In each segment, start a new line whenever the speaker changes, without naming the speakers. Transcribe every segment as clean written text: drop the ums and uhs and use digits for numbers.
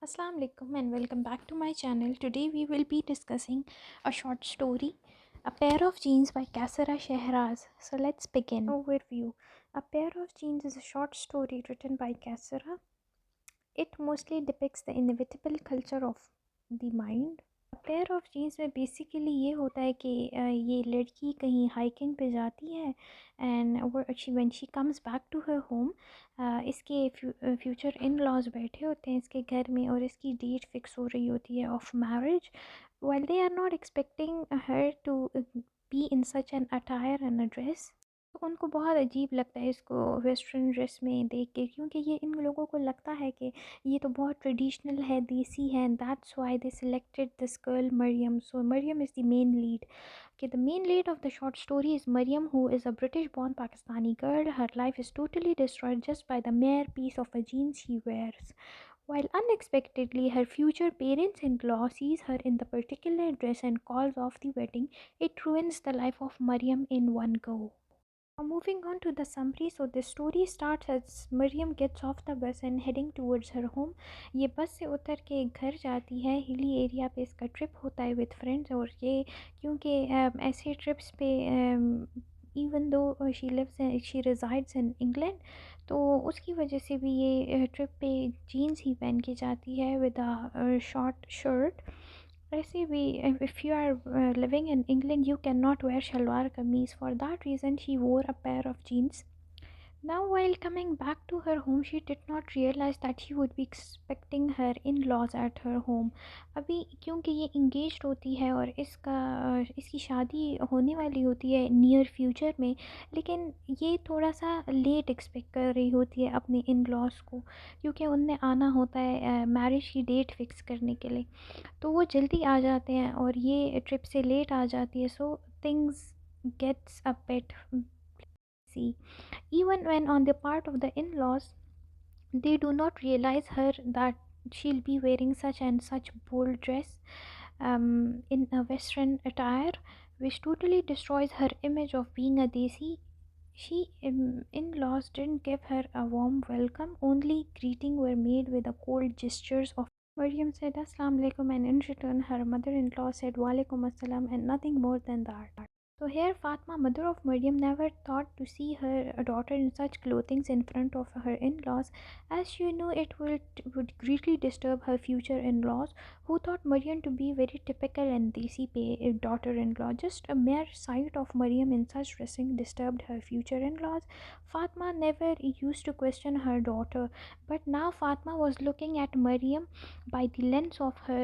Assalamu alaikum and welcome back to my channel. Today we will be discussing a short story, A Pair of Jeans by Qaisra Shahraz. So let's begin. Overview. A Pair of Jeans is a short story written by Qaisra. It mostly depicts the inevitable culture of the mind. A pair of jeans में basically ये होता है कि ये लड़की कहीं hiking पे जाती है एंड वो when she comes back to her home इसके फ्यूचर इन लॉज बैठे होते हैं इसके घर में और इसकी डेट फिक्स हो रही होती है of marriage while they are not expecting her to be in such an attire and a dress. तो उनको बहुत अजीब लगता है इसको वेस्टर्न ड्रेस में देख के क्योंकि ये इन लोगों को लगता है कि ये तो बहुत ट्रेडिशनल है देसी है and that's why they selected this girl Maryam. So Maryam is the main lead. Okay, the main lead of the short story is Maryam, who is a British born Pakistani girl. Her life is totally destroyed just by the mere piece of a jeans she wears. While unexpectedly her future parents in law sees her in the particular dress and calls off the wedding, it ruins the life of Maryam in one go. Now moving on to the summary, so the story starts as Maryam gets off the bus and heading towards her home. ये बस से उतर के एक घर जाती है. Hilly area पे इसका ट्रिप होता है विद फ्रेंड्स और ये क्योंकि ऐसे ट्रिप्स पे even though she resides in England तो उसकी वजह से भी ये ट्रिप पे जीन्स ही पहन के जाती है विद अ शॉर्ट शर्ट. ऐसे भी if you are living in England you cannot wear shalwar kameez. For that reason she wore a pair of jeans. Now while coming back to her home she did not realize that she would be expecting her in-laws at her home. अभी क्योंकि ये engaged होती है और इसकी शादी होने वाली होती है नियर फ्यूचर में लेकिन ये थोड़ा सा लेट एक्सपेक्ट कर रही होती है अपने इन-लॉज को क्योंकि उनने आना होता है मैरिज की डेट फिक्स करने के लिए. तो वो जल्दी आ जाते हैं और ये ट्रिप से लेट आ जाती है so things gets a bit messy. Even when on the part of the in-laws, they do not realize her that she'll be wearing such and such bold dress in a western attire which totally destroys her image of being a desi. She in-laws didn't give her a warm welcome, only greeting were made with the cold gestures of Maryam said Assalamu alaikum and in return her mother-in-law said Walaikum Assalam and nothing more than that. So here Fatma, mother of Maryam, never thought to see her daughter in such clothing in front of her in-laws, as she knew it would greatly disturb her future in-laws, who thought Maryam to be very typical and desi daughter-in-law. Just a mere sight of Maryam in such dressing disturbed her future in-laws. Fatma never used to question her daughter, but now Fatma was looking at Maryam by the lens of her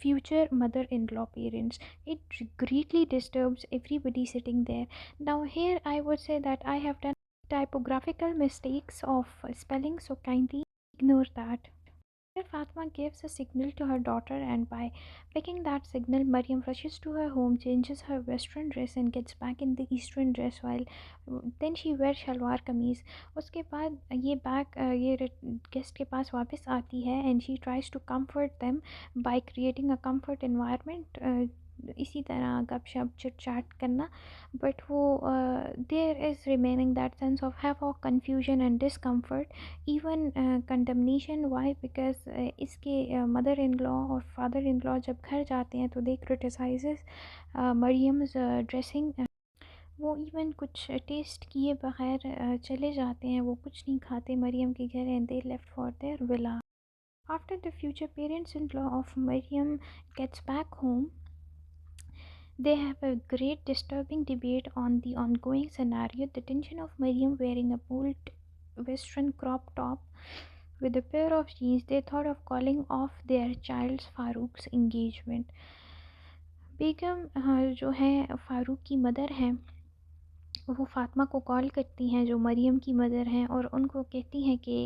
future mother-in-law parents. It greatly disturbs everybody sitting there. Now here I would say that I have done typographical mistakes of spelling, so kindly ignore that. Here Fatma gives a signal to her daughter and by picking that signal Maryam rushes to her home, changes her western dress and gets back in the eastern dress while then she wears shalwar kameez. उसके बाद ये bag ये guest के पास वापस आती है and she tries to comfort them by creating a comfort environment. इसी तरह गपशप चिट चैट करना बट वो there is remaining that sense of havoc confusion and discomfort even condemnation. Why because इसके मदर इन लॉ और father in law जब घर जाते हैं तो दे क्रिटिसाइज मरियम्स ड्रेसिंग. वो इवन कुछ टेस्ट किए बगैर चले जाते हैं. वो कुछ नहीं खाते मरियम के घर and they left for their villa. After the future parents in law of Maryam gets back home, they have a great disturbing debate on the ongoing scenario. The tension of Miriam wearing a bold western crop top with a pair of jeans. They thought of calling off their child's Farouk's engagement. बेगम जो है फ़ारूक की mother हैं वो फ़ातिमा को call करती हैं जो मरियम की मदर हैं और उनको कहती हैं कि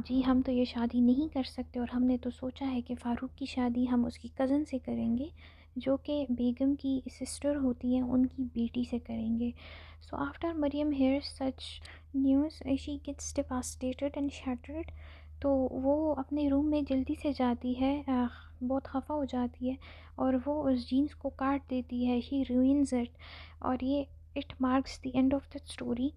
जी हम तो ये शादी नहीं कर सकते और हमने तो सोचा है कि फ़ारूक की शादी हम उसकी कज़न से करेंगे जो कि बेगम की सिस्टर होती हैं उनकी बेटी से करेंगे. So after Maryam hear such news she gets devastated and shattered. तो वो अपने रूम में जल्दी से जाती है बहुत खफा हो जाती है और वो उस जीन्स को काट देती है. शी ruins इट और ये it marks the end of the story.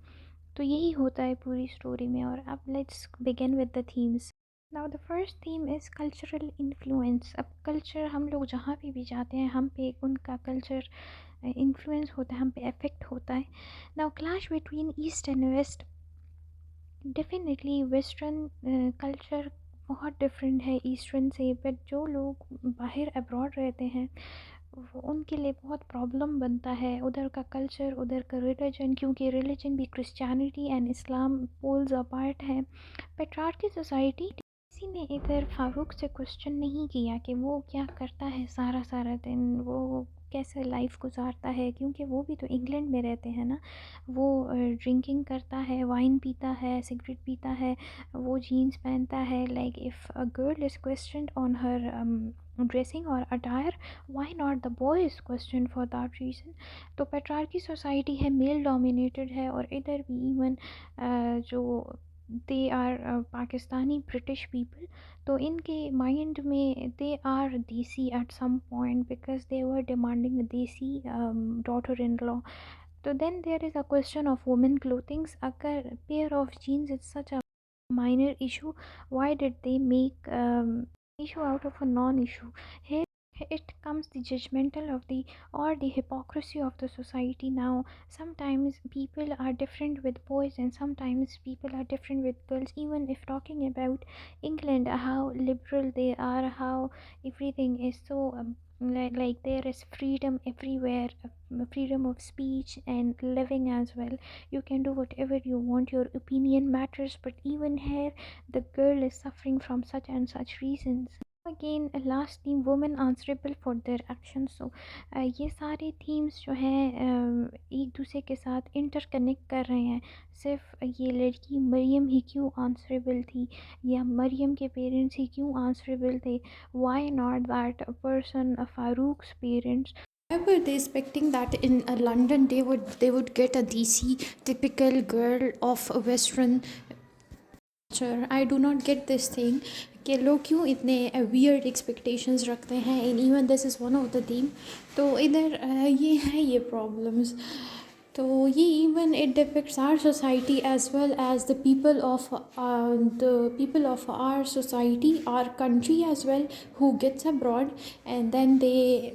तो यही होता है पूरी स्टोरी में. और अब let's begin with the themes. Now the first theme is cultural influence. अब कल्चर, हम लोग जहाँ भी जाते हैं हम पे उनका कल्चर इन्फ्लुएंस होता है, हम पे अफेक्ट होता है। Now clash between East and West. Definitely western culture बहुत डिफरेंट है ईस्टर्न से, बट जो लोग बाहर अब्रॉड रहते हैं वो उनके लिए बहुत प्रॉब्लम बनता है उधर का कल्चर, उधर का रिलीजन, क्योंकि रिलीजन भी Christianity and Islam poles apart है। पेट्रार्की सोसाइटी, किसी ने इधर फारूक से क्वेश्चन नहीं किया कि वो क्या करता है सारा सारा दिन, वो कैसे लाइफ गुजारता है, क्योंकि वो भी तो इंग्लैंड में रहते हैं ना। वो ड्रिंकिंग करता है, वाइन पीता है, सिगरेट पीता है, वो जीन्स पहनता है। Like if a girl is questioned on her dressing और attire, why not the boy is question for that reason. तो पेट्रार्की सोसाइटी है, मेल डोमिनेटेड है, और इधर भी इवन जो they are Pakistani British people, तो इनके माइंड में they are desi at some point because they were demanding desi daughter in law. तो then there is a question of women clothings. अगर pair of jeans is such a minor issue, why did they make issue out of a non-issue? Here it comes the judgmental of the or the hypocrisy of the society. Now sometimes people are different with boys and sometimes people are different with girls. Even if talking about England, how liberal they are, how everything is so like there is freedom everywhere, freedom of speech and living as well. You can do whatever you want, your opinion matters, but even here the girl is suffering from such and such reasons. Again last theme, women answerable for their action. So ये सारे themes जो हैं एक दूसरे के साथ interconnect कर रहे हैं। सिर्फ ये लड़की मरियम ही क्यों आंसरेबल थी, या मरियम के पेरेंट्स ही क्यों आंसरेबल थे, why not that person Farooq's parents? Why were they expecting that in London they would get a DC typical girl of a Western culture? I do not get this thing कि लोग क्यों इतने weird expectations रखते हैं, and even this is one of the theme. तो इधर ये है ये प्रॉब्लम्स। तो ये even it depicts our society as well as the people of our society, our country as well, who gets abroad and then they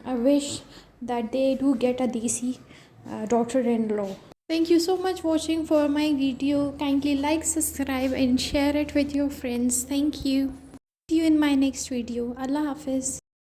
wish that they do get a DC daughter-in-law. Thank you so much watching for my video. Kindly like, subscribe and share it with your friends. Thank you. See you in my next video. Allah Hafiz.